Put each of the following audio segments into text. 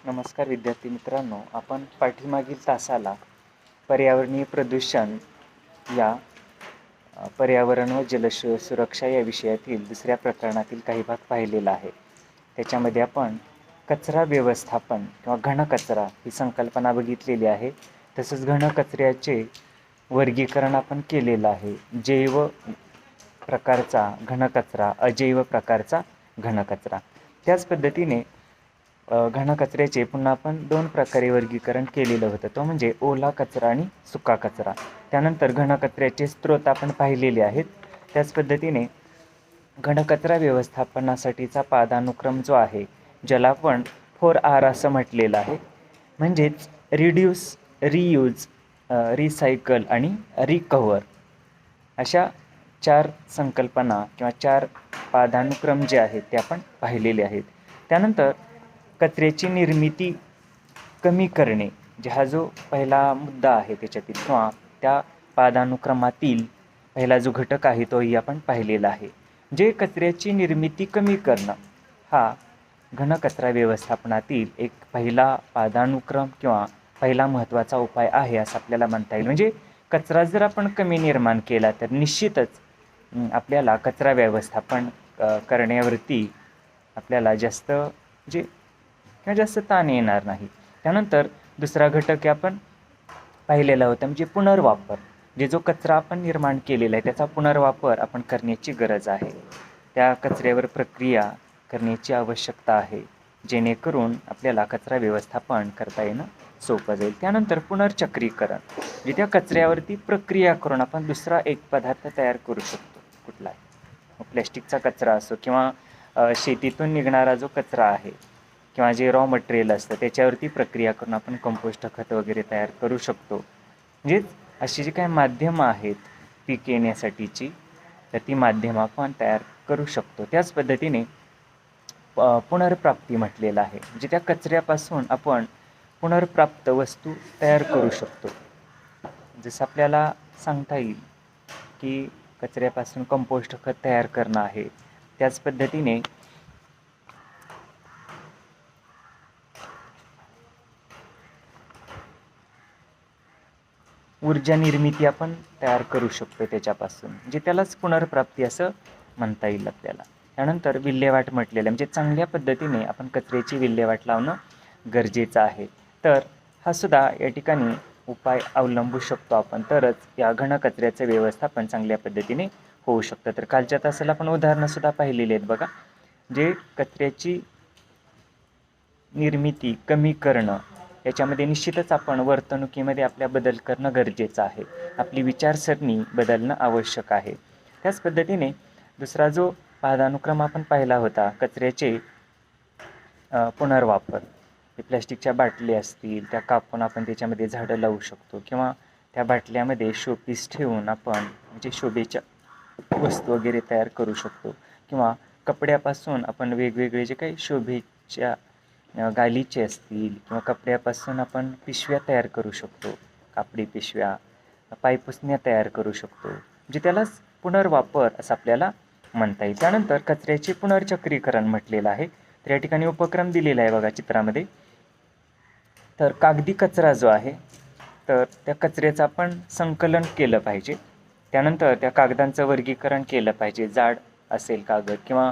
नमस्कार विद्यार्थी मित्रांनो, आपण पाठीमागील तासाला पर्यावरणीय प्रदूषण या पर्यावरण व सुरक्षा या विषयातील दुसऱ्या प्रकरणातील काही भाग पाहिलेला आहे. त्याच्यामध्ये आपण कचरा व्यवस्थापन किंवा घनकचरा ही संकल्पना बघितलेली आहे. तसंच घनकचऱ्याचे वर्गीकरण आपण केलेलं आहे. जैव प्रकारचा घनकचरा, अजैव प्रकारचा घनकचरा. त्याच पद्धतीने घनकचऱ्याचे पुन्हा आपण 2 प्रकारे वर्गीकरण केलेलं होतं. तो म्हणजे ओला कचरा आणि सुका कचरा. त्यानंतर घनकचऱ्याचे स्रोत आपण पाहिलेले आहेत. त्याच पद्धतीने घनकचरा व्यवस्थापनासाठीचा पदानुक्रम जो आहे, ज्याला आपण 4R असं म्हटलेलं आहे. म्हणजेच रिड्यूस, रियूज, रिसायकल आणि रिकव्हर अशा 4 संकल्पना किंवा 4 पदानुक्रम जे आहेत ते आपण पाहिलेले आहेत. त्यानंतर कचऱ्याची निर्मिती कमी करणे, हा जो पहिला मुद्दा आहे त्याच्यातील किंवा त्या पदानुक्रमातील पहिला जो घटक आहे तोही आपण पाहिलेला आहे. जे कचऱ्याची निर्मिती कमी करणं हा घनकचरा व्यवस्थापनातील एक पहिला पदानुक्रम किंवा पहिला महत्त्वाचा उपाय आहे असं आपल्याला म्हणता येईल. म्हणजे कचरा जर आपण कमी निर्माण केला तर निश्चितच आपल्याला कचरा व्यवस्थापन करण्यावरती आपल्याला जास्त जास्त ताण येणार नाही. त्यानंतर दुसरा घटक आपण पाहिलेला होता म्हणजे पुनर्वापर. जो कचरा आपण निर्माण केलेला आहे त्याचा पुनर्वापर आपण करण्याची गरज आहे. त्या कचऱ्यावर प्रक्रिया करण्याची आवश्यकता आहे, जेणेकरून आपल्याला कचरा व्यवस्थापन करता येणं सोपं जाईल. त्यानंतर पुनर्चक्रीकरण, त्या कचऱ्यावरती प्रक्रिया करून आपण दुसरा एक पदार्थ तयार करू शकतो. कुठलाही प्लॅस्टिकचा कचरा असो किंवा शेतीतून निघणारा जो कचरा आहे किंवा जे रॉ मटेरियल असतं त्याच्यावरती प्रक्रिया करून आपण कंपोस्ट खत वगैरे तयार करू शकतो. म्हणजेच अशी जी काही माध्यमं आहेत पीक येण्यासाठीची, तर ती माध्यमं आपण तयार करू शकतो. त्याच पद्धतीने पुनर्प्राप्ती म्हटलेलं आहे, म्हणजे त्या कचऱ्यापासून आपण पुनर्प्राप्त वस्तू तयार करू शकतो. जसं आपल्याला सांगता येईल की कचऱ्यापासून कंपोस्ट खत तयार करणं आहे. त्याच पद्धतीने ऊर्जा निर्मिती आपण तयार करू शकतो त्याच्यापासून, त्यालाच पुनर्प्राप्ती असं म्हणता येईल आपल्याला. त्यानंतर विल्हेवाट म्हटलेलं, म्हणजे चांगल्या पद्धतीने आपण कचऱ्याची विल्हेवाट लावणं गरजेचं आहे. तर हा सुद्धा या ठिकाणी उपाय अवलंबू शकतो आपण, तरच या घनकचऱ्याचं व्यवस्थापन चांगल्या पद्धतीने होऊ शकतं. तर कालच्या तासाला आपण उदाहरणंसुद्धा पाहिलेली आहेत बघा. कचऱ्याची निर्मिती कमी करणं, याच्यामध्ये निश्चितच आपण वर्तणुकीमध्ये आपल्या बदल करणं गरजेचं आहे. आपली विचारसरणी बदलणं आवश्यक आहे. त्याच पद्धतीने दुसरा जो पदानुक्रम आपण पाहिला होता, कचऱ्याचे पुनर्वापर. प्लॅस्टिकच्या बाटल्या असतील त्या कापून आपण त्याच्यामध्ये झाडं लावू शकतो किंवा त्या बाटल्यामध्ये शोपीस ठेवून आपण शोभेच्या वस्तू वगैरे तयार करू शकतो. किंवा कपड्यापासून आपण वेगवेगळे जे काही शोभेच्या गालीचे असतील किंवा कपड्यापासून आपण पिशव्या तयार करू शकतो. कापडी पिशव्या, पायपुसण्या तयार करू शकतो. त्यालाच पुनर्वापर असं आपल्याला म्हणता येईल. त्यानंतर कचऱ्याचे पुनर्चक्रीकरण म्हटलेलं आहे. तर या ठिकाणी उपक्रम दिलेला आहे बघा चित्रामध्ये. तर कागदी कचरा जो आहे, तर त्या कचऱ्याचं आपण संकलन केलं पाहिजे. त्यानंतर त्या कागदांचं वर्गीकरण केलं पाहिजे. जाड असेल कागद किंवा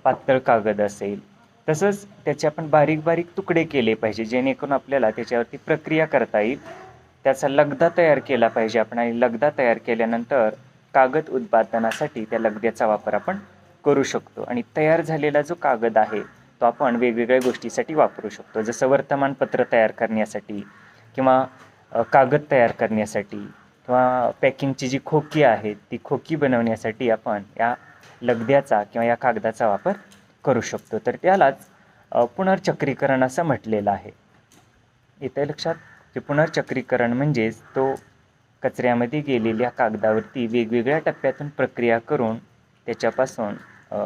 पातळ कागद असेल, तसंच त्याचे आपण बारीक बारीक तुकडे केले पाहिजे, जेणेकरून आपल्याला त्याच्यावरती प्रक्रिया करता येईल. त्याचा लगदा तयार केला पाहिजे आपण, आणि लगदा तयार केल्यानंतर कागद उत्पादनासाठी त्या लगद्याचा वापर आपण करू शकतो. आणि तयार झालेला जो कागद आहे तो आपण वेगवेगळ्या गोष्टीसाठी वापरू शकतो. जसं वर्तमानपत्र तयार करण्यासाठी किंवा कागद तयार करण्यासाठी किंवा पॅकिंगची जी खोकी आहे ती खोकी बनवण्यासाठी आपण या लगद्याचा किंवा या कागदाचा वापर करू शकतो. तर त्यालाच पुनर्चक्रीकरण असं म्हटलेलं आहे. येतं लक्षात? पुनर्चक्रीकरण म्हणजेच तो कचऱ्यामध्ये गेलेल्या कागदावरती वेगवेगळ्या टप्प्यातून प्रक्रिया करून त्याच्यापासून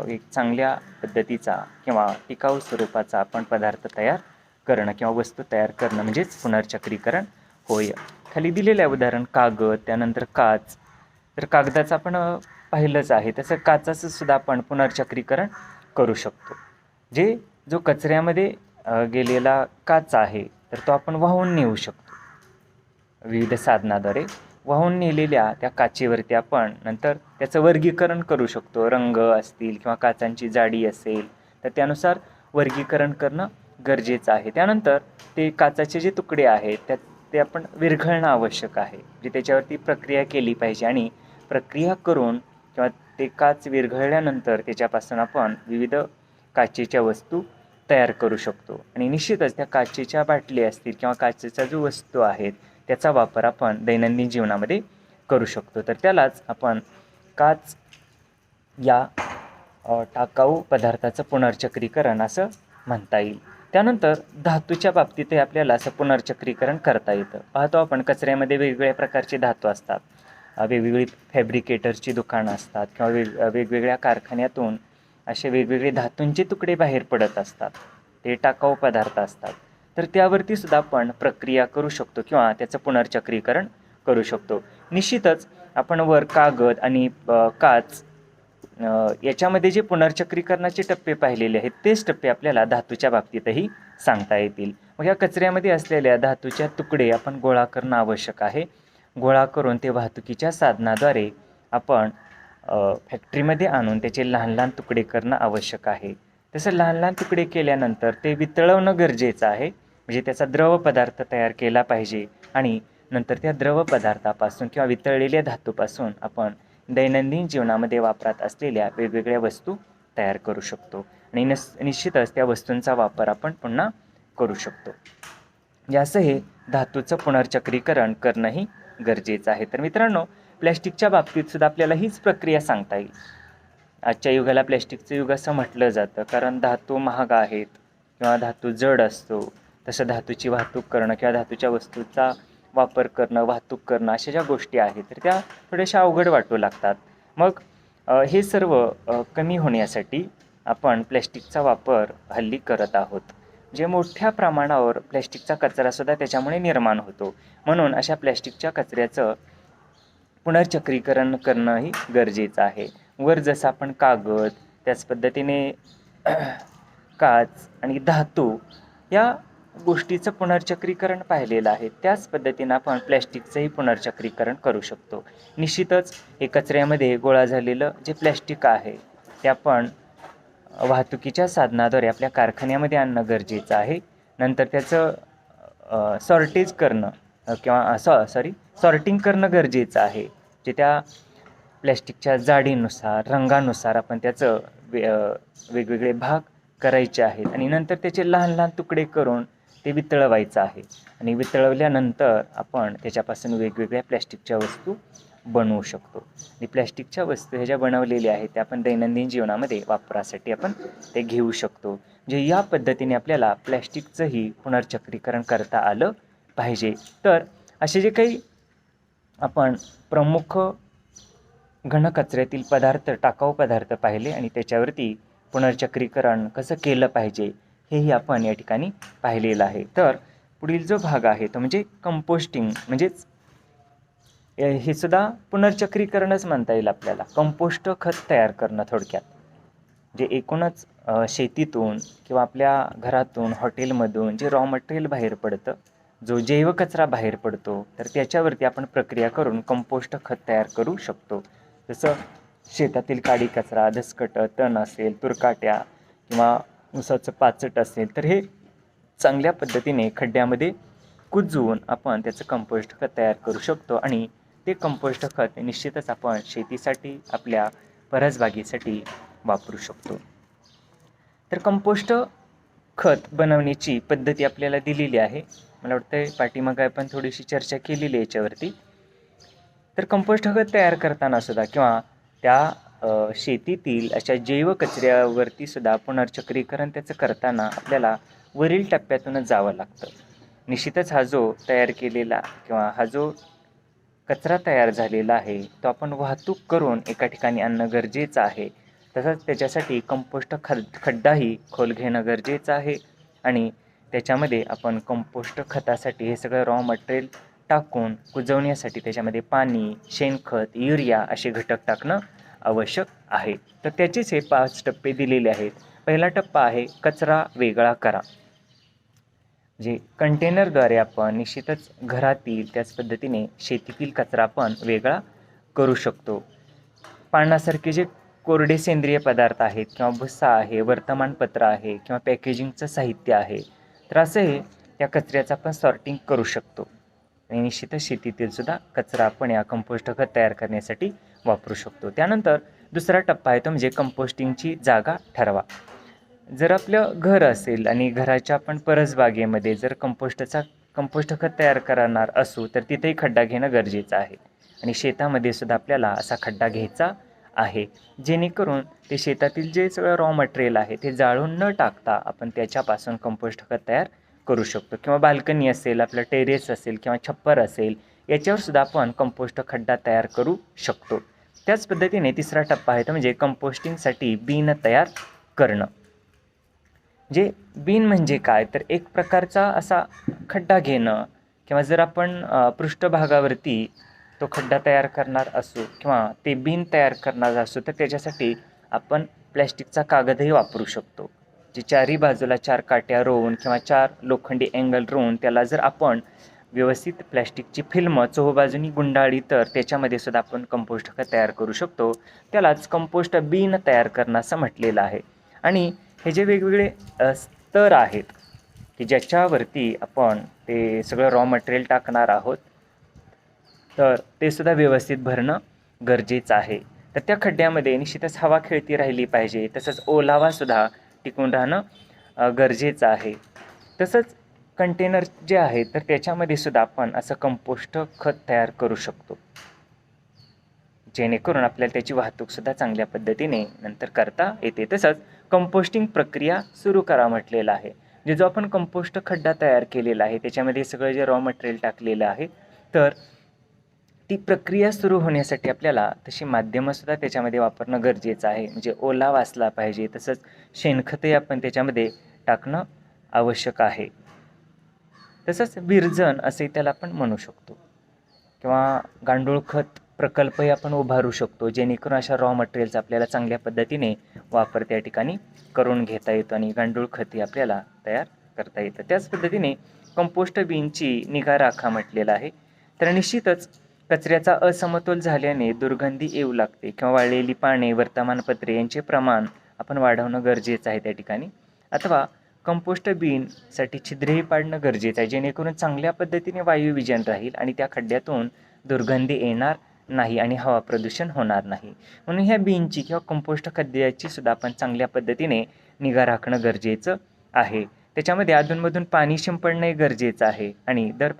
एक चांगल्या पद्धतीचा किंवा टिकाऊ स्वरूपाचा आपण पदार्थ तयार करणं किंवा वस्तू तयार करणं म्हणजेच पुनर्चक्रीकरण होय. खाली दिलेलं उदाहरण कागद, त्यानंतर काच. तर कागदाचं आपण पाहिलंच आहे, तसं काचाचं सुद्धा आपण पुनर्चक्रीकरण करू शकतो. जो कचऱ्यामध्ये गेलेला काच आहे तर तो आपण वाहून नेऊ शकतो. विविध साधनाद्वारे वाहून नेलेल्या त्या काचेवरती आपण नंतर त्याचं वर्गीकरण करू शकतो. रंग असतील किंवा काचांची जाडी असेल तर त्यानुसार वर्गीकरण करणं गरजेचं आहे. त्यानंतर ते काचाचे जे तुकडे आहेत ते आपण विरघळणं आवश्यक आहे. म्हणजे त्याच्यावरती प्रक्रिया केली पाहिजे आणि प्रक्रिया करून किंवा ते काच विरघळल्यानंतर त्याच्यापासून आपण विविध काचेच्या वस्तू तयार करू शकतो. आणि निश्चितच त्या काचेच्या बाटली असतील किंवा काचेच्या जो वस्तू आहेत त्याचा वापर आपण दैनंदिन जीवनामध्ये करू शकतो. तर त्यालाच आपण काच या टाकाऊ पदार्थाचं पुनर्चक्रीकरण असं म्हणता येईल. त्यानंतर धातूच्या बाबतीतही आपल्याला असं पुनर्चक्रीकरण करता येतं. पाहतो आपण कचऱ्यामध्ये वेगवेगळ्या प्रकारचे धातू असतात. वेगवेगळी फॅब्रिकेटरची दुकानं असतात किंवा वेगवेगळ्या कारखान्यातून असे वेगवेगळे धातूंचे तुकडे बाहेर पडत असतात. ते टाकाऊ पदार्थ असतात. तर त्यावरती सुद्धा आपण प्रक्रिया करू शकतो किंवा त्याचं पुनर्चक्रीकरण करू शकतो. निश्चितच आपण वर कागद आणि काच याच्यामध्ये जे पुनर्चक्रीकरणाचे टप्पे पाहिलेले आहेत तेच टप्पे आपल्याला धातूच्या बाबतीतही सांगता येतील. मग या कचऱ्यामध्ये असलेल्या धातूच्या तुकडे आपण गोळा करणं आवश्यक आहे. गोळा करून ते वाहतुकीच्या साधनाद्वारे आपण फॅक्टरीमध्ये आणून त्याचे लहान लहान तुकडे करणं आवश्यक आहे. तसं लहान लहान तुकडे केल्यानंतर ते वितळवणं गरजेचं आहे. म्हणजे त्याचा द्रव पदार्थ तयार केला पाहिजे आणि नंतर त्या द्रव पदार्थापासून किंवा वितळलेल्या धातूपासून आपण दैनंदिन जीवनामध्ये वापरात असलेल्या वेगवेगळ्या वस्तू तयार करू शकतो. आणि निश्चितच त्या वस्तूंचा वापर आपण पुन्हा करू शकतो. यासह हे धातूचं पुनर्चक्रीकरण करणंही गरजेचं आहे. तर मित्रांनो, प्लॅस्टिकच्या बाबतीत सुद्धा आपल्याला हीच प्रक्रिया सांगता येईल. आजच्या युगाला प्लॅस्टिकचं युग असं म्हटलं जातं कारण धातू महाग आहेत किंवा धातू जड असतो. तसं धातूची वाहतूक करणं किंवा धातूच्या वस्तूचा वापर करणं, वाहतूक करणं अशा ज्या गोष्टी आहेत तर त्या थोड्याशा अवघड वाटू लागतात. मग हे सर्व कमी होण्यासाठी आपण प्लॅस्टिकचा वापर हल्ली करत आहोत. जे मोठ्या प्रमाणावर प्लॅस्टिकचा कचरासुद्धा त्याच्यामुळे निर्माण होतो. म्हणून अशा प्लॅस्टिकच्या कचऱ्याचं पुनर्चक्रीकरण करणंही गरजेचं आहे. वर जसं आपण कागद, त्याच पद्धतीने काच आणि धातू या गोष्टीचं पुनर्चक्रीकरण पाहिलेलं आहे, त्याच पद्धतीनं आपण प्लॅस्टिकचंही पुनर्चक्रीकरण करू शकतो. निश्चितच हे कचऱ्यामध्ये गोळा झालेलं जे प्लॅस्टिक आहे ते आपण वाहतुकीच्या साधनाद्वारे आपल्या कारखान्यामध्ये आणणं गरजेचं आहे. नंतर त्याचं सॉर्टेज करणं किंवा सॉर्टिंग करणं गरजेचं आहे. जे त्या प्लॅस्टिकच्या जाडीनुसार, रंगानुसार आपण त्याचं वेगवेगळे भाग करायचे आहेत आणि नंतर त्याचे लहान लहान तुकडे करून ते वितळवायचं आहे. आणि वितळवल्यानंतर आपण त्याच्यापासून वेगवेगळ्या प्लॅस्टिकच्या वस्तू बनवू शकतो. आणि प्लॅस्टिकच्या वस्तू ह्या ज्या बनवलेल्या आहेत त्या आपण दैनंदिन जीवनामध्ये वापरासाठी आपण ते घेऊ शकतो. म्हणजे या पद्धतीने आपल्याला प्लॅस्टिकचंही पुनर्चक्रीकरण करता आलं पाहिजे. तर असे जे काही आपण प्रमुख घनकचऱ्यातील पदार्थ, टाकाऊ पदार्थ पाहिले आणि त्याच्यावरती पुनर्चक्रीकरण कसं केलं पाहिजे हेही आपण या ठिकाणी पाहिलेलं आहे. तर पुढील जो भाग आहे तो म्हणजे कंपोस्टिंग, म्हणजेच हे सुद्धा पुनर्चक्रीकरणच म्हणता येईल आपल्याला. कंपोस्ट खत तयार करणं थोडक्यात. जे एकूणच शेतीतून किंवा आपल्या घरातून, हॉटेलमधून जे रॉ मटेरियल बाहेर पडतं, जो जैव कचरा बाहेर पडतो तर त्याच्यावरती आपण प्रक्रिया करून कंपोस्ट खत तयार करू शकतो. जसं शेतातील काडी कचरा, दसकटं, तण असेल, तुरकाट्या किंवा ऊसाचं पाचट असेल तर हे चांगल्या पद्धतीने खड्ड्यामध्ये कुजवून आपण त्याचं कंपोस्ट खत तयार करू शकतो आणि ते कंपोस्ट खत निश्चितच आपण शेतीसाठी, आपल्या परसबागेसाठी वापरू शकतो. तर कंपोस्ट खत बनवण्याची पद्धती आपल्याला दिलेली आहे. मला वाटतं पाठीमागे आपण थोडीशी चर्चा केलेली आहे याच्यावरती. तर कंपोस्ट खत तयार करताना सुद्धा किंवा त्या शेतीतील अशा जैव कचऱ्यावरती सुद्धा पुनर्चक्रीकरण त्याचं करताना आपल्याला वरील टप्प्यातूनच जावं लागतं. निश्चितच हा जो तयार केलेला किंवा हा जो कचरा तयार झालेला आहे तो आपण वाहतूक करून एका ठिकाणी आणणं गरजेचं आहे. तसंच त्याच्यासाठी कंपोस्ट खड्डाही खोल घेणं गरजेचं आहे आणि त्याच्यामध्ये आपण कंपोस्ट खतासाठी हे सगळं रॉ मटेरियल टाकून कुजवण्यासाठी त्याच्यामध्ये पाणी, शेणखत, युरिया असे घटक टाकणं आवश्यक आहे. तर त्याचेच हे 5 टप्पे दिलेले आहेत. पहिला टप्पा आहे कचरा वेगळा करा. जे कंटेनरद्वारे आपण निश्चितच घरातील त्याच पद्धतीने शेतीतील कचरा पण वेगळा करू शकतो. पानासारखे जे कोरडे सेंद्रिय पदार्थ आहेत किंवा भुसा आहे, वर्तमानपत्र आहे किंवा पॅकेजिंगचं साहित्य आहे, तर असं हे या कचऱ्याचं आपण सॉर्टिंग करू शकतो. आणि निश्चितच शेतीतील सुद्धा कचरा आपण या कंपोस्ट खत तयार करण्यासाठी वापरू शकतो. त्यानंतर दुसरा टप्पा आहे तो म्हणजे कंपोस्टिंगची जागा ठरवा. जर आपलं घर असेल आणि घराच्या आपण परसबागेमध्ये जर कंपोस्ट खत तयार करणार असू तर तिथेही खड्डा घेणं गरजेचं आहे. आणि शेतामध्ये सुद्धा आपल्याला असा खड्डा घ्यायचा आहे, जेणेकरून ते शेतातील जे सगळं रॉ मटेरियल आहे ते जाळून न टाकता आपण त्याच्यापासून कंपोस्ट खत तयार करू शकतो. किंवा बाल्कनी असेल, आपलं टेरेस असेल किंवा छप्पर असेल, याच्यावर सुद्धा आपण कंपोस्ट खड्डा तयार करू शकतो. त्याच पद्धतीने तिसरा टप्पा आहे तो म्हणजे कंपोस्टिंगसाठी बिन तयार करणं. जे बिन म्हणजे काय, तर एक प्रकारचा असा खड्डा घेणं किंवा जर आपण पृष्ठभागावरती तो खड्डा तयार करणार असू किंवा ते बिन तयार करणार असू तर त्याच्यासाठी आपण प्लॅस्टिकचा कागदही वापरू शकतो. जे चारही बाजूला 4 काट्या रोवून किंवा 4 लोखंडी अँगल रोवून त्याला जर आपण व्यवस्थित प्लॅस्टिकची फिल्म चोहोबाजूनी गुंडाळली तर त्याच्यामध्ये सुद्धा आपण कंपोस्ट खत तयार करू शकतो. त्यालाच कंपोस्ट बिन तयार करणं असं म्हटलेलं आहे. आणि हे जे वेगवेगळे स्तर आहेत की ज्याच्यावरती आपण ते सगळं रॉ मटेरियल टाकणार आहोत, तर ते सुद्धा व्यवस्थित भरणं गरजेचं आहे. तर त्या खड्ड्यामध्ये निश्चितच हवा खेळती राहिली पाहिजे, तसंच ओलावासुद्धा टिकून राहणं गरजेचं आहे. तसंच कंटेनर जे आहे तर त्याच्यामध्ये सुद्धा आपण असं कंपोस्ट खत तयार करू शकतो, जेणेकरून आपल्याला त्याची वाहतूकसुद्धा चांगल्या पद्धतीने नंतर करता येते. तसंच कंपोस्टिंग प्रक्रिया सुरू करा म्हटलेलं आहे. जे जो आपण कंपोस्ट खड्डा तयार केलेला आहे त्याच्यामध्ये सगळं जे रॉ मटेरियल टाकलेलं आहे, तर ती प्रक्रिया सुरू होण्यासाठी आपल्याला तशी माध्यमंसुद्धा त्याच्यामध्ये वापरणं गरजेचं आहे. म्हणजे ओलावा असला पाहिजे, तसंच शेणखतही आपण त्याच्यामध्ये टाकणं आवश्यक आहे. तसंच विरजन असे त्याला आपण म्हणू शकतो किंवा गांडूळ खत प्रकल्पही आपण उभारू शकतो, जेणेकरून अशा रॉ मटेरियलचा आपल्याला चांगल्या पद्धतीने वापर त्या ठिकाणी करून घेता येतो आणि गांडूळ खतही आपल्याला तयार करता येतं. त्याच पद्धतीने कंपोस्ट बिनची निगा राखा म्हटलेलं आहे. तर निश्चितच कचऱ्याचा असमतोल झाल्याने दुर्गंधी येऊ लागते किंवा वाळलेली पाने, वर्तमानपत्रे यांचे प्रमाण आपण वाढवणं गरजेचं आहे त्या ठिकाणी. अथवा कंपोस्ट बिनसाठी छिद्रेही पाडणं गरजेचं आहे, जेणेकरून चांगल्या पद्धतीने वायुविजन राहील आणि त्या खड्ड्यातून दुर्गंधी येणार नाही आणि हवा प्रदूषण होणार नाही. म्हणून ह्या बिनची किंवा कंपोस्ट खड्ड्याची सुद्धा आपण चांगल्या पद्धतीने निगा राखणं गरजेचं आहे. त्याच्यामध्ये अधूनमधून पाणी शिंपडणंही गरजेचं आहे आणि दर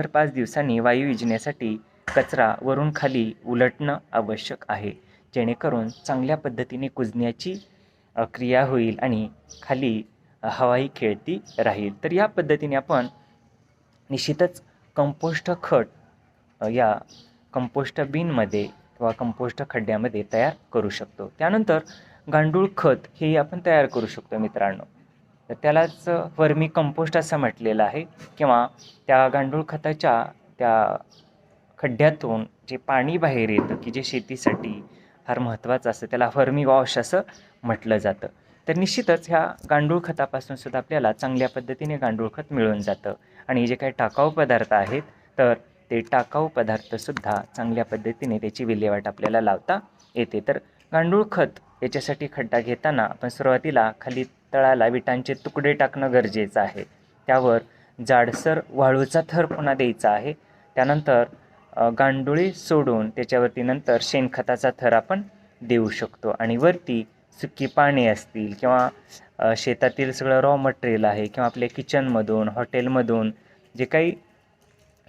5 दिवसांनी वायू विझण्यासाठी कचरा वरून खाली उलटणं आवश्यक आहे, जेणेकरून चांगल्या पद्धतीने कुजण्याची क्रिया होईल आणि खाली हवाही खेळती राहील. तर या पद्धतीने आपण निश्चितच कंपोस्ट खत या कंपोस्ट बिनमध्ये किंवा कंपोस्ट खड्ड्यामध्ये तयार करू शकतो. त्यानंतर गांडूळ खत हे आपण तयार करू शकतो मित्रांनो. तर त्यालाच वर्मी कंपोस्ट असं म्हटलेलं आहे किंवा त्या गांडूळ खताच्या त्या खड्ड्यातून जे पाणी बाहेर येतं की जे शेतीसाठी फार महत्त्वाचं असतं, त्याला वर्मी वॉश असं म्हटलं जातं. तर निश्चितच ह्या गांडूळ खतापासून सुद्धा आपल्याला चांगल्या पद्धतीने गांडूळ खत मिळून जातं आणि जे काही टाकाऊ पदार्थ आहेत तर ते टाकाऊ पदार्थसुद्धा चांगल्या पद्धतीने त्याची विल्हेवाट आपल्याला लावता येते. तर गांडूळ खत याच्यासाठी खड्डा घेताना आपण सुरुवातीला खाली तळाला विटांचे तुकडे टाकणं गरजेचं आहे. त्यावर जाडसर वाळूचा थर पुन्हा द्यायचा आहे. त्यानंतर गांडुळे सोडून त्याच्यावरती नंतर शेणखताचा थर आपण देऊ शकतो आणि वरती सुकी पाने असतील किंवा शेतातील सगळं रॉ मटेरियल आहे किंवा आपल्या किचनमधून, हॉटेलमधून जे काही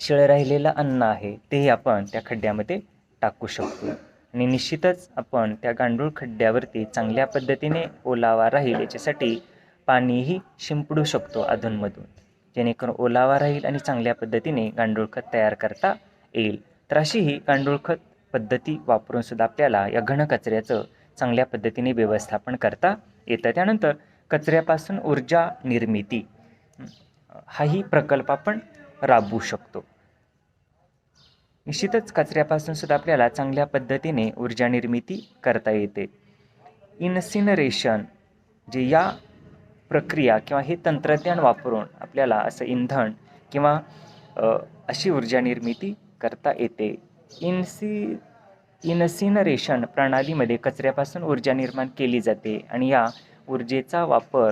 शिळं राहिलेलं अन्न आहे तेही आपण त्या खड्ड्यामध्ये टाकू शकतो. आणि निश्चितच आपण त्या गांडूळ खड्ड्यावरती चांगल्या पद्धतीने ओलावा राहील याच्यासाठी पाणीही शिंपडू शकतो अधूनमधून, जेणेकरून ओलावा राहील आणि चांगल्या पद्धतीने गांडूळ खत तयार करता येईल. तर अशी ही गांडूळ खत पद्धती वापरून सुद्धा आपल्याला या घनकचऱ्याचं चांगल्या पद्धतीने व्यवस्थापन करता येतं. त्यानंतर कचऱ्यापासून ऊर्जा निर्मिती हाही प्रकल्प आपण राबवू शकतो. निश्चितच कचऱ्यापासून सुद्धा आपल्याला चांगल्या पद्धतीने ऊर्जा निर्मिती करता येते. इन्सिनरेशन जे या प्रक्रिया किंवा हे तंत्रज्ञान वापरून आपल्याला असं इंधन किंवा अशी ऊर्जा निर्मिती करता येते. इन्सिनरेशन प्रणालीमध्ये कचऱ्यापासून ऊर्जा निर्माण केली जाते आणि या ऊर्जेचा वापर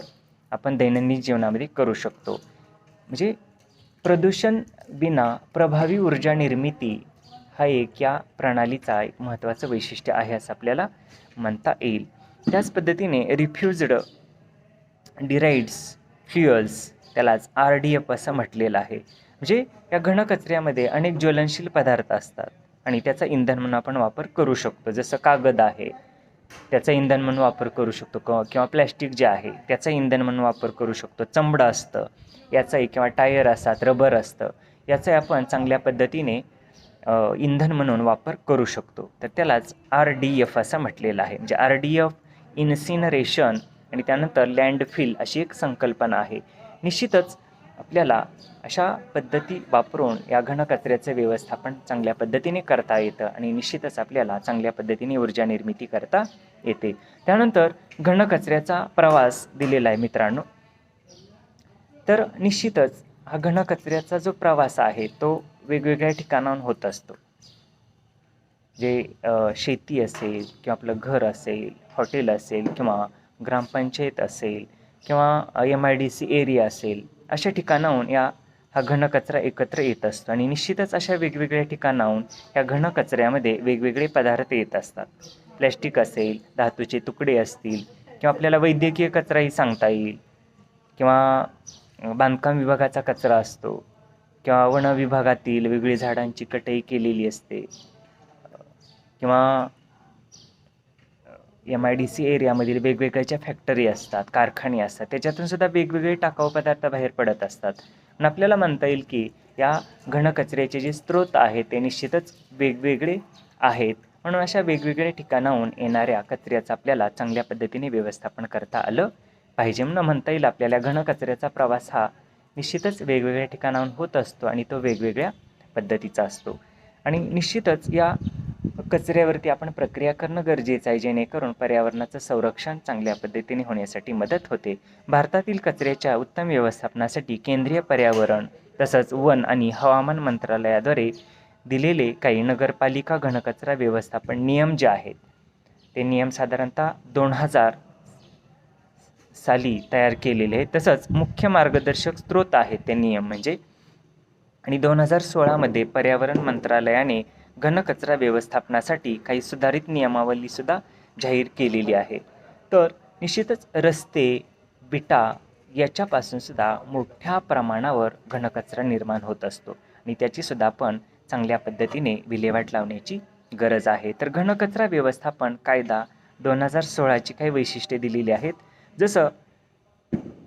आपण दैनंदिन जीवनामध्ये करू शकतो. म्हणजे प्रदूषण विना प्रभावी ऊर्जा निर्मिती हा एक या प्रणालीचा एक महत्त्वाचं वैशिष्ट्य आहे असं आपल्याला म्हणता येईल. त्याच पद्धतीने रिफ्युज्ड डिराइड्स फ्युअल्स, त्यालाच RDF असं म्हटलेलं आहे. म्हणजे या घनकचऱ्यामध्ये अनेक ज्वलनशील पदार्थ असतात आणि त्याचा इंधन म्हणून आपण वापर करू शकतो. जसं कागद आहे, त्याचा इंधन म्हणून वापर करू शकतो, किंवा प्लॅस्टिक जे आहे त्याचा इंधन म्हणून वापर करू शकतो. चमडं असतं याचाही, किंवा टायर असतात, रबर असतं, याचाही आपण चांगल्या पद्धतीने इंधन म्हणून वापर करू शकतो. तर त्यालाच RDF असं म्हटलेलं आहे. म्हणजे RDF इन्सिनरेशन आणि त्यानंतर लँडफिल अशी एक संकल्पना आहे. निश्चितच आपल्याला अशा पद्धती वापरून या घनकचऱ्याचं व्यवस्थापन चांगल्या पद्धतीने करता येतं आणि निश्चितच आपल्याला चांगल्या पद्धतीने ऊर्जा निर्मिती करता येते. त्यानंतर घनकचऱ्याचा प्रवास दिलेला आहे मित्रांनो. तर निश्चितच हा घनकचऱ्याचा जो प्रवास आहे तो वेगवेगळ्या ठिकाणाहून होत असतो. जे शेती असेल किंवा आपलं घर असेल, हॉटेल असेल किंवा ग्रामपंचायत असेल किंवा MIDC एरिया असेल, अशा ठिकाणाहून हा घनकचरा एकत्र येत असतो आणि निश्चितच अशा वेगवेगळ्या ठिकाणाहून या घनकचऱ्यामध्ये वेगवेगळे पदार्थ येत असतात. प्लॅस्टिक असेल, धातूचे तुकडे असतील किंवा आपल्याला वैद्यकीय कचराही सांगता येईल किंवा बांधकाम विभागाचा कचरा असतो किंवा वन विभागातील वेगळी झाडांची कटाई केलेली असते किंवा MIDC एरियामधील वेगवेगळ्या फॅक्टरी असतात, कारखाने असतात, त्याच्यातून सुद्धा वेगवेगळे टाकाऊ पदार्थ बाहेर पडत असतात. पण आपल्याला म्हणता येईल की या घनकचऱ्याचे जे स्रोत आहेत ते निश्चितच वेगवेगळे आहेत. म्हणून अशा वेगवेगळ्या ठिकाणाहून येणाऱ्या कचऱ्याचं आपल्याला चांगल्या पद्धतीने व्यवस्थापन करता आलं पाहिजे. म्हणून म्हणता येईल आपल्याला घनकचऱ्याचा प्रवास हा निश्चितच वेगवेगळ्या ठिकाणाहून होत असतो आणि तो वेगवेगळ्या पद्धतीचा असतो. आणि निश्चितच या कचऱ्यावरती आपण प्रक्रिया करणं गरजेचं आहे, जेणेकरून पर्यावरणाचं संरक्षण चांगल्या पद्धतीने होण्यासाठी मदत होते. भारतातील कचऱ्याच्या उत्तम व्यवस्थापनासाठी केंद्रीय पर्यावरण तसंच वन आणि हवामान मंत्रालयाद्वारे दिलेले काही नगरपालिका घनकचरा व्यवस्थापन नियम जे आहेत ते नियम साधारणतः 2000 साली तयार केलेले आहेत. तसंच मुख्य मार्गदर्शक स्रोत आहेत ते नियम म्हणजे. आणि 2016मध्ये पर्यावरण मंत्रालयाने घनकचरा व्यवस्थापनासाठी काही सुधारित नियमावलीसुद्धा जाहीर केलेली आहे. तर निश्चितच रस्ते, विटा याच्यापासूनसुद्धा मोठ्या प्रमाणावर घनकचरा निर्माण होत असतो आणि त्याचीसुद्धा आपण चांगल्या पद्धतीने विल्हेवाट लावण्याची गरज आहे. तर घनकचरा व्यवस्थापन कायदा 2016ची काही वैशिष्ट्ये दिलेली आहेत. जसं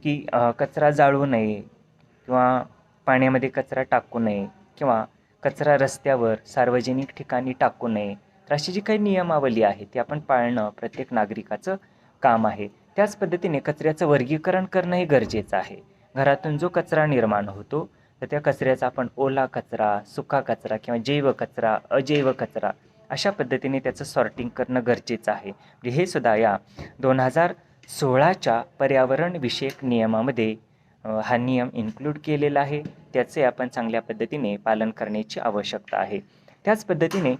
की कचरा जाळू नये किंवा पाण्यामध्ये कचरा टाकू नये किंवा कचरा रस्त्यावर सार्वजनिक ठिकाणी टाकू नये. तर अशी जी काही नियमावली आहे ती आपण पाळणं प्रत्येक नागरिकाचं काम आहे. त्याच पद्धतीने कचऱ्याचं वर्गीकरण करणंही गरजेचं आहे. घरातून जो कचरा निर्माण होतो तर त्या कचऱ्याचा आपण ओला कचरा, सुका कचरा किंवा जैव कचरा, अजैव कचरा अशा पद्धतीने त्याचं सॉर्टिंग करणं गरजेचं आहे. म्हणजे हे सुद्धा या 2016च्या पर्यावरण विषयक नियमामध्ये हा नियम इन्क्लूड केलेला आहे. त्याचे आपण चांगल्या पद्धतीने पालन करण्याची आवश्यकता आहे. त्याच पद्धतीने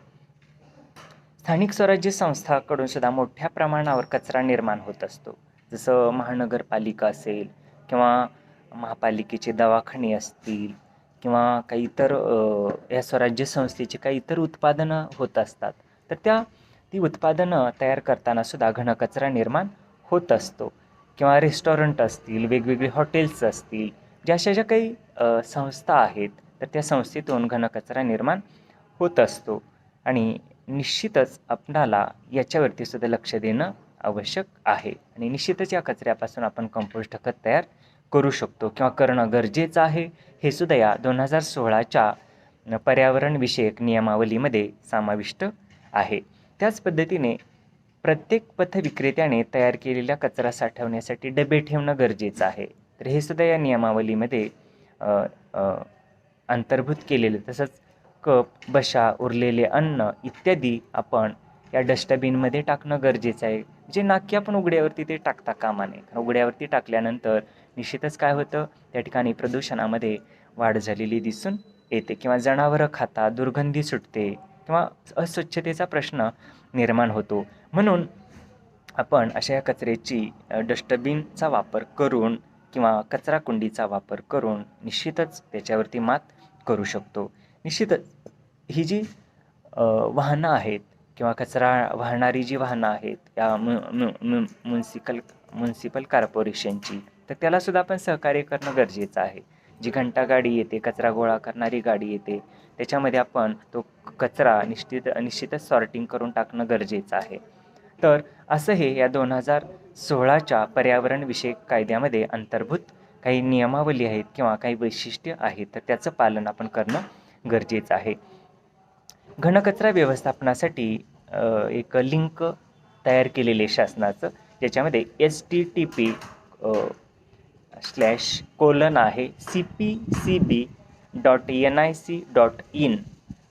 स्थानिक स्वराज्य संस्थांकडून सुद्धा मोठ्या प्रमाणावर कचरा निर्माण होत असतो. जसं महानगरपालिका असेल किंवा महापालिकेचे दवाखाने असतील किंवा काही इतर या स्वराज्य संस्थेची काही इतर उत्पादनं होत असतात. तर ती उत्पादनं तयार करताना सुद्धा घनकचरा निर्माण होत असतो. किंवा रेस्टॉरंट असतील, वेगवेगळे हॉटेल्स असतील, ज्या काही संस्था आहेत तर त्या संस्थेतून घनकचरा निर्माण होत असतो आणि निश्चितच आपणाला याच्यावरती सुद्धा लक्ष देणं आवश्यक आहे. आणि निश्चितच या कचऱ्यापासून आपण कंपोस्ट खत तयार करू शकतो किंवा करणं गरजेचं आहे. हे सुद्धा या 2016च्या पर्यावरण विषयक नियमावलीमध्ये समाविष्ट आहे. त्याच पद्धतीने प्रत्येक पथविक्रेत्याने तयार केलेल्या कचरा साठवण्यासाठी डबे ठेवणं गरजेचं आहे. तर हे सुद्धा या नियमावलीमध्ये अंतर्भूत केलेले. तसंच कप, बशा, उरलेले अन्न इत्यादी आपण या डस्टबिनमध्ये टाकणं गरजेचं आहे. जे नाकी आपण उघड्यावरती ते टाकता कामा नये. उघड्यावरती टाकल्यानंतर निश्चितच काय होतं, त्या ठिकाणी प्रदूषणामध्ये वाढ झालेली दिसून येते किंवा जनावरं खाता, दुर्गंधी सुटते किंवा अस्वच्छतेचा प्रश्न निर्माण होतो. म्हणून आपण अशा या कचऱ्याची डस्टबिनचा वापर करून किंवा कचरा कुंडीचा वापर करून निश्चितच त्याच्यावरती मात करू शकतो. निश्चितच ही जी वाहनं आहेत किंवा कचरा वाहणारी जी वाहनं आहेत या म्युन्सिपल कॉर्पोरेशनची, तर त्यालासुद्धा आपण सहकार्य करणं गरजेचं आहे. जी घंटा गाडी येते, कचरा गोळा करणारी गाडी येते, त्याच्यामध्ये आपण तो कचरा निश्चितच सॉर्टिंग करून टाकणं गरजेचं आहे. तर असं हे या 2016च्या पर्यावरणविषयक कायद्यामध्ये अंतर्भूत काही नियमावली आहेत किंवा काही वैशिष्ट्य आहेत, तर त्याचं पालन आपण करणं गरजेचं आहे. घनकचरा व्यवस्थापनासाठी एक लिंक तयार केलेले शासनाचं, ज्याच्यामध्ये http:// आहे cpcb.nic.in.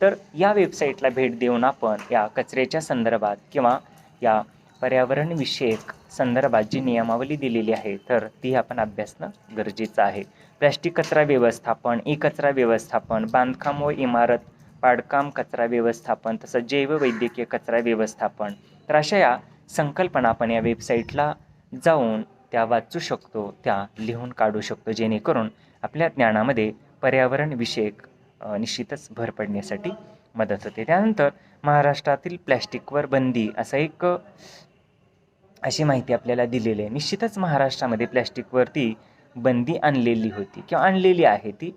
तर या वेबसाईटला भेट देऊन आपण या कचऱ्याच्या संदर्भात किंवा या पर्यावरणविषयक संदर्भात जी नियमावली दिलेली आहे तर ती आपण अभ्यासणं गरजेचं आहे. प्लॅस्टिक कचरा व्यवस्थापन, ई कचरा व्यवस्थापन, बांधकाम व इमारत पाडकाम कचरा व्यवस्थापन, तसंच जैववैद्यकीय कचरा व्यवस्थापन, तर अशा या संकल्पना आपण या वेबसाईटला जाऊन त्या वाचू शकतो, त्या लिहून काढू शकतो, जेणेकरून आपल्या ज्ञानामध्ये पर्यावरणविषयक निश्चितच भर पडण्यासाठी मदत होते. त्यानंतर महाराष्ट्रातील प्लॅस्टिकवर बंदी असं एक अशी माहिती आपल्याला दिलेली आहे. निश्चितच महाराष्ट्रामध्ये प्लॅस्टिकवरती बंदी आणलेली होती किंवा आणलेली आहे. ती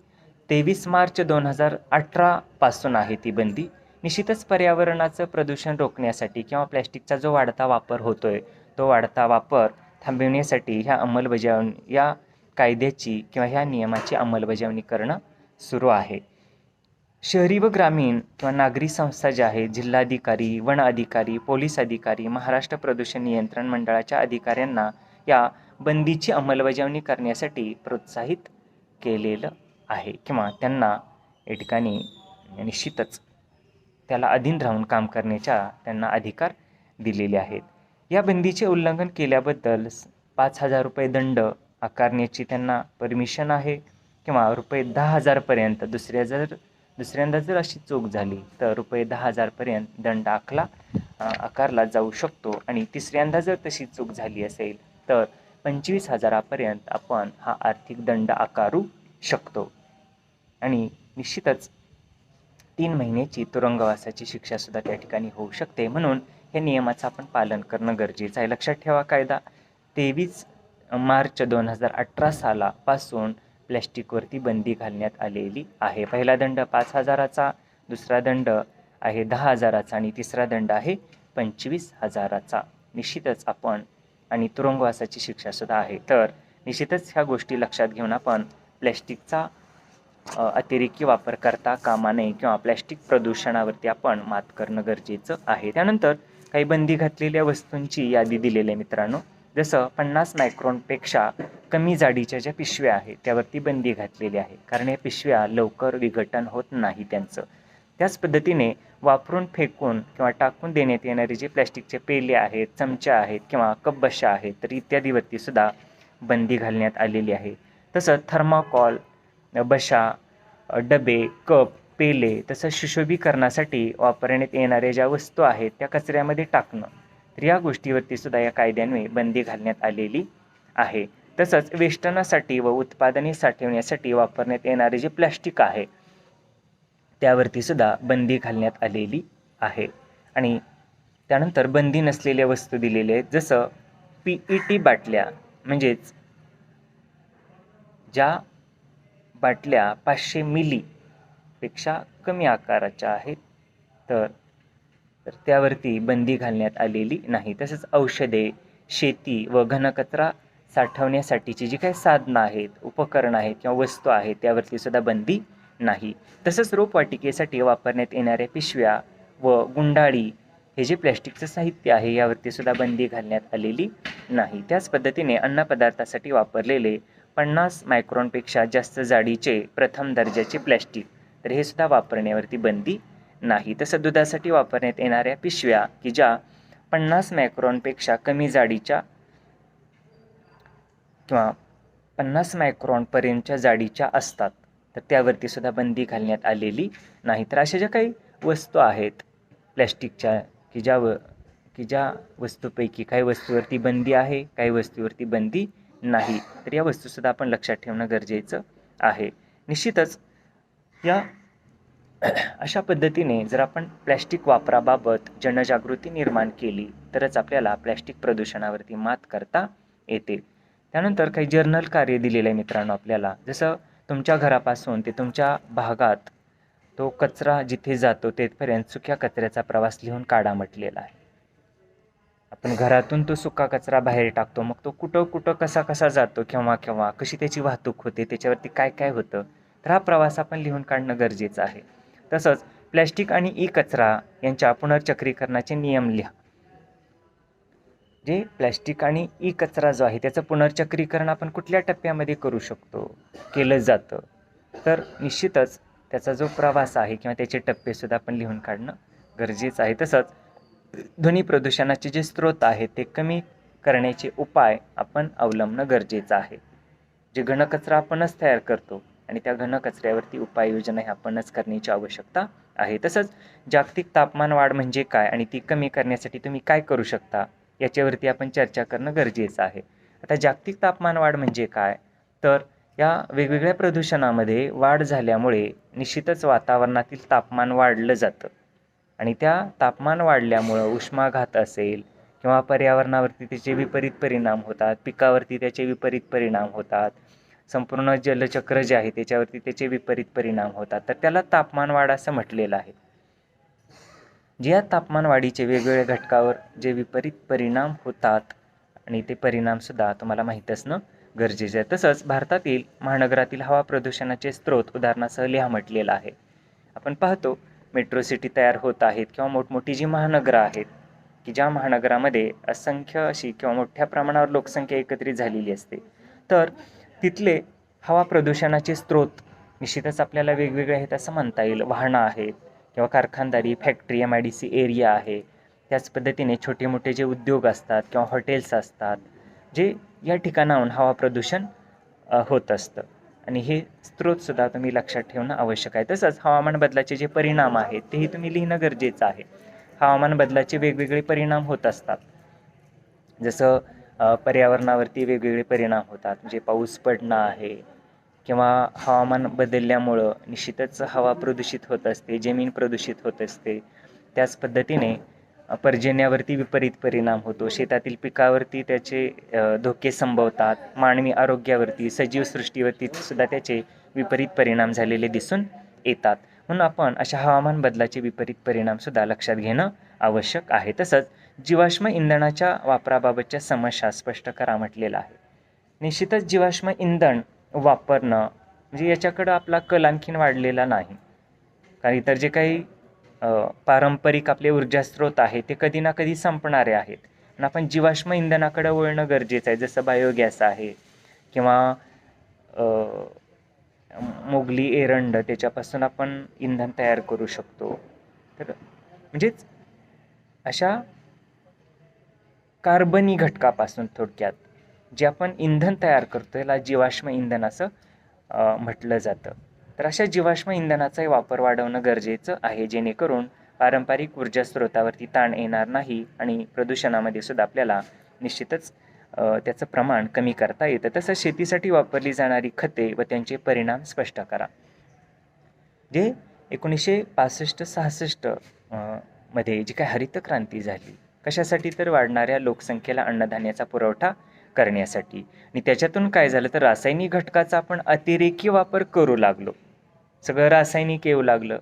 23 मार्च 2018 पासून आहे ती बंदी. निश्चितच पर्यावरणाचं प्रदूषण रोखण्यासाठी किंवा प्लॅस्टिकचा जो वाढता वापर होतोय, तो वाढता वापर थांबविण्यासाठी या कायद्याची किंवा ह्या नियमाची अंमलबजावणी करणं सुरू आहे. शहरी व ग्रामीण किंवा नागरी संस्था ज्या आहेत, जिल्हाधिकारी, वन अधिकारी, पोलीस अधिकारी, महाराष्ट्र प्रदूषण नियंत्रण मंडळाच्या अधिकाऱ्यांना या बंदीची अंमलबजावणी करण्यासाठी प्रोत्साहित केलेलं आहे किंवा त्यांना या ठिकाणी निश्चितच त्याला अधीन राहून काम करण्याच्या त्यांना अधिकार दिलेले आहेत. या बंदीचे उल्लंघन केल्याबद्दल 5,000 रुपये दंड आकारण्याची त्यांना परमिशन आहे किंवा रुपये 10,000पर्यंत दुसऱ्यांदा जर अशी चूक झाली तर रुपये 10,000पर्यंत दंड आकारला जाऊ शकतो आणि तिसऱ्यांदा जर तशी चूक झाली असेल तर 25,000पर्यंत आपण हा आर्थिक दंड आकारू शकतो आणि निश्चितच 3 महिन्याची तुरुंगवासाची शिक्षासुद्धा त्या ठिकाणी होऊ शकते. म्हणून हे नियमाचं आपण पालन करणं गरजेचं आहे. लक्षात ठेवा, कायदा 23 मार्च 2018 सालापासून प्लॅस्टिकवरती बंदी घालण्यात आलेली आहे. पहिला दंड 5,000चा, दुसरा दंड आहे 10,000चा आणि तिसरा दंड आहे 25,000चा. निश्चितच आपण आणि तुरुंगवासाची शिक्षासुद्धा आहे. तर निश्चितच ह्या गोष्टी लक्षात घेऊन आपण प्लॅस्टिकचा अतिरेकी वापर करता कामा नये किंवा प्लॅस्टिक प्रदूषणावरती आपण मात करणं गरजेचं आहे. त्यानंतर काही बंदी घातलेल्या वस्तूंची यादी दिलेली आहे मित्रांनो. जसं 50 मायक्रॉनपेक्षा कमी जाडीच्या ज्या पिशव्या आहेत त्यावरती बंदी घातलेली आहे, कारण या पिशव्या लवकर विघटन होत नाही त्यांचं. त्याच पद्धतीने वापरून फेकून किंवा टाकून देण्यात येणारे जे प्लॅस्टिकचे पेले आहेत, चमच्या आहेत किंवा कप बशा आहेत, तर इत्यादीवरती सुद्धा बंदी घालण्यात आलेली आहे. तसंच थर्माकॉल, बशा, डबे, कप, पेले, तसंच सुशोभीकरणासाठी वापरण्यात येणाऱ्या ज्या वस्तू आहेत त्या कचऱ्यामध्ये टाकणं, तर या गोष्टीवरती सुद्धा या कायद्यान्वये बंदी घालण्यात आलेली आहे. तसंच वेष्टनासाठी व उत्पादने साठवण्यासाठी वापरण्यात येणारे जे प्लॅस्टिक आहे त्यावरती सुद्धा बंदी घालण्यात आलेली आहे. आणि त्यानंतर बंदी नसलेल्या वस्तू दिलेल्या आहेत, जसं PET बाटल्या, म्हणजेच ज्या बाटल्या 500 मिलीपेक्षा कमी आकाराच्या आहेत तर त्यावरती बंदी घालण्यात आलेली नाही. तसंच औषधे, शेती व घनकचरा साठवण्यासाठीची जी काही साधनं आहेत, उपकरणं आहेत किंवा वस्तू आहेत त्यावरती सुद्धा बंदी नाही. तसंच रोपवाटिकेसाठी वापरण्यात येणाऱ्या पिशव्या व गुंडाळी हे जे प्लॅस्टिकचं साहित्य आहे यावरती सुद्धा बंदी घालण्यात आलेली नाही. त्याच पद्धतीने अन्नपदार्थासाठी वापरलेले 50 मायक्रॉनपेक्षा जास्त जाडीचे प्रथम दर्जाचे प्लॅस्टिक, तर हे सुद्धा वापरण्यावरती बंदी नाही. तसं दुधासाठी वापरण्यात येणाऱ्या पिशव्या की ज्या 50 मायक्रॉनपेक्षा कमी जाडीच्या किंवा 50 मायक्रॉनपर्यंतच्या जाडीच्या असतात, तर त्यावरती सुद्धा बंदी घालण्यात आलेली नाही. तर अशा ज्या काही वस्तू आहेत प्लॅस्टिकच्या की ज्या वस्तूपैकी काही वस्तूवरती बंदी आहे, काही वस्तूवरती बंदी नाही, तर या वस्तूसुद्धा आपण लक्षात ठेवणं गरजेचं आहे. निश्चितच या अशा पद्धतीने जर आपण प्लॅस्टिक वापराबाबत जनजागृती निर्माण केली तरच आपल्याला प्लॅस्टिक प्रदूषणावरती मात करता येते. त्यानंतर काही जर्नल कार्य दिलेलं आहे मित्रांनो आपल्याला, जसं तुमच्या घरापासून ते तुमच्या भागात तो कचरा जिथे जातो तेथपर्यंत सुक्या कचऱ्याचा प्रवास लिहून काढा म्हटलेला आहे. आपण घरातून तो सुका कचरा बाहेर टाकतो, मग तो कुठं कसा जातो, केव्हा कशी त्याची वाहतूक होते, त्याच्यावरती काय होतं, तर हा प्रवास आपण लिहून काढणं गरजेचं आहे. तसंच प्लॅस्टिक आणि ई कचरा यांच्या पुनर्चक्रीकरणाचे नियम लिहा. जे प्लॅस्टिक आणि ई कचरा जो आहे त्याचं पुनर्चक्रीकरण आपण कुठल्या टप्प्यामध्ये करू शकतो, केलं जातं, तर निश्चितच त्याचा जो प्रवास आहे किंवा त्याचे टप्पेसुद्धा आपण लिहून काढणं गरजेचं आहे. तसंच ध्वनी प्रदूषणाचे जे स्रोत आहेत ते कमी करण्याचे उपाय आपण अवलंबणं गरजेचं आहे. जे घनकचरा आपणच तयार करतो आणि त्या घनकचऱ्यावरती उपाययोजना ही आपणच करण्याची आवश्यकता आहे. तसंच जागतिक तापमान वाढ म्हणजे काय आणि ती कमी करण्यासाठी तुम्ही काय करू शकता याच्यावरती आपण चर्चा करणं गरजेचं आहे. आता जागतिक तापमान वाढ म्हणजे काय, तर या वेगवेगळ्या प्रदूषणामध्ये वाढ झाल्यामुळे निश्चितच वातावरणातील तापमान वाढलं जातं आणि त्या तापमान वाढल्यामुळं उष्माघात असेल किंवा पर्यावरणावरती त्याचे विपरीत परिणाम होतात, पिकावरती त्याचे विपरीत परिणाम होतात, संपूर्ण जलचक्र जे आहे त्याच्यावरती त्याचे विपरीत परिणाम होतात, तर त्याला तापमान वाढ असं म्हटलेलं आहे. ज्या तापमान वाढीचे वेगवेगळ्या घटकावर जे विपरीत परिणाम होतात आणि ते परिणामसुद्धा तुम्हाला माहीत असणं गरजेचं आहे. तसंच भारतातील महानगरातील हवा प्रदूषणाचे स्रोत उदाहरणासह लिहा म्हटलेलं आहे. आपण पाहतो मेट्रो सिटी तयार होत आहेत किंवा मोठमोठी जी महानगरं आहेत की ज्या महानगरामध्ये असंख्य अशी किंवा मोठ्या प्रमाणावर लोकसंख्या एकत्रित झालेली असते, तर तिथले हवा प्रदूषणाचे स्रोत निश्चितच आपल्याला वेगवेगळे आहेत असं म्हणता येईल. वाहनं आहेत किंवा कारखानदारी, फॅक्टरी, MIDC एरिया आहे. त्याच पद्धतीने छोटे मोठे जे उद्योग असतात किंवा हॉटेल्स असतात, जे या ठिकाणाहून हवा प्रदूषण होत असतं आणि हे स्रोतसुद्धा तुम्ही लक्षात ठेवणं आवश्यक आहे. तसंच हवामान बदलाचे जे परिणाम आहेत तेही तुम्ही लिहिणं गरजेचं आहे. हवामान बदलाचे वेगवेगळे परिणाम होत असतात, जसं पर्यावरणावरती वेगवेगळे परिणाम होतात, म्हणजे पाऊस पडणं आहे किंवा हवामान बदलल्यामुळं निश्चितच हवा प्रदूषित होत असते, जमीन प्रदूषित होत असते. त्याच पद्धतीने पर्जन्यावरती विपरीत परिणाम होतो, शेतातील पिकावरती त्याचे धोके संभवतात, मानवी आरोग्यावरती, सजीव सृष्टीवरती सुद्धा त्याचे विपरीत परिणाम झालेले दिसून येतात. म्हणून आपण अशा हवामान बदलाचे विपरीत परिणामसुद्धा लक्षात घेणं आवश्यक आहे. तसंच जीवाश्म इंधनाच्या वापराबाबतच्या समस्या स्पष्ट करा म्हटलेलं आहे. निश्चितच जीवाश्म इंधन वापरणं म्हणजे याच्याकडं आपला कल आणखीन वाढलेला नाही, कारण इतर जे काही पारंपरिक आपले ऊर्जा स्रोत आहेत ते कधी ना कधी संपणारे आहेत आणि आपण जीवाश्म इंधनाकडे वळणं गरजेचं आहे. जसं बायोगॅस आहे किंवा मोगली एरंड, त्याच्यापासून आपण इंधन तयार करू शकतो. तर म्हणजेच अशा कार्बनी घटकापासून थोडक्यात जे आपण इंधन तयार करतो याला जीवाश्म इंधन असं म्हटलं जातं. तर अशा जीवाश्म इंधनाचाही वापर वाढवणं गरजेचं आहे, जेणेकरून पारंपरिक ऊर्जा स्रोतावरती ताण येणार नाही आणि प्रदूषणामध्ये सुद्धा आपल्याला निश्चितच त्याचं प्रमाण कमी करता येतं. तसंच शेतीसाठी वापरली जाणारी खते व त्यांचे परिणाम स्पष्ट करा. जे 1965-66 मध्ये जी काय हरित क्रांती झाली, कशासाठी तर वाढणाऱ्या लोकसंख्येला अन्नधान्याचा पुरवठा करण्यासाठी, आणि त्याच्यातून काय झालं तर रासायनिक घटकाचा आपण अतिरेकी वापर करू लागलो. सगळं रासायनिक येऊ लागलं,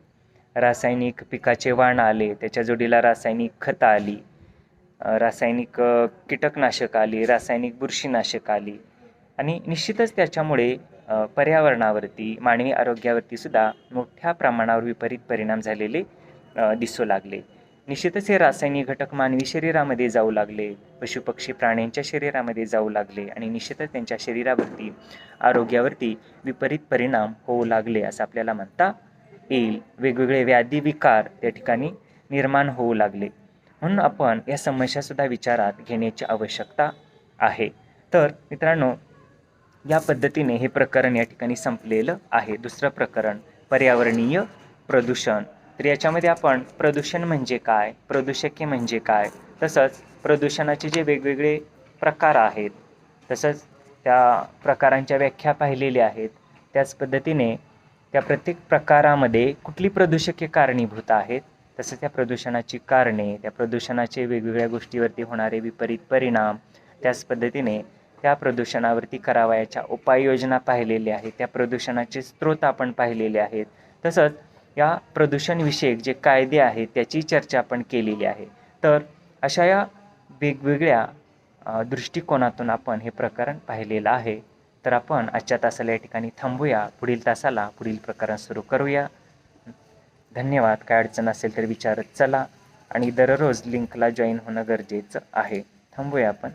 रासायनिक पिकाचे वाण आले, त्याच्या जोडीला रासायनिक खतं आली, रासायनिक कीटकनाशक आली, रासायनिक बुरशीनाशक आली आणि निश्चितच त्याच्यामुळे पर्यावरणावरती, मानवी आरोग्यावरती सुद्धा मोठ्या प्रमाणावर विपरीत परिणाम झालेले दिसू लागले. निश्चितच हे रासायनिक घटक मानवी शरीरामध्ये जाऊ लागले, पशुपक्षी प्राण्यांच्या शरीरामध्ये जाऊ लागले आणि निश्चितच त्यांच्या शरीरावरती, आरोग्यावरती विपरीत परिणाम होऊ लागले असं आपल्याला म्हणता येईल. वेगवेगळे व्याधी विकार त्या ठिकाणी निर्माण होऊ लागले. म्हणून आपण या समस्यासुद्धा विचारात घेण्याची आवश्यकता आहे. तर मित्रांनो, या पद्धतीने हे प्रकरण या ठिकाणी संपलेलं आहे. दुसरं प्रकरण पर्यावरणीय प्रदूषण. तर याच्यामध्ये आपण प्रदूषण म्हणजे काय, प्रदूषके म्हणजे काय, तसंच प्रदूषणाचे जे वेगवेगळे प्रकार आहेत, तसंच त्या प्रकारांच्या व्याख्या पाहिलेल्या आहेत. त्याच पद्धतीने त्या प्रत्येक प्रकारामध्ये कुठली प्रदूषके कारणीभूत आहेत, तसंच त्या प्रदूषणाची कारणे, त्या प्रदूषणाचे वेगवेगळ्या गोष्टीवरती होणारे विपरीत परिणाम, त्याच पद्धतीने त्या प्रदूषणावरती करावयाच्या उपाययोजना पाहिलेल्या आहेत, त्या प्रदूषणाचे स्रोत आपण पाहिलेले आहेत. तसंच या प्रदूषणविषयक जे कायदे आहेत त्याची चर्चा आपण केलेली आहे. तर अशा या वेगवेगळ्या दृष्टिकोनातून आपण हे प्रकरण पाहिलेलं आहे. तर आपण आजच्या तासाला या ठिकाणी थांबूया. पुढील तासाला पुढील प्रकरण सुरू करूया. धन्यवाद. काय अडचण असेल तर विचारत चला आणि दररोज लिंकला जॉईन होणं गरजेचं आहे. थांबूया आपण.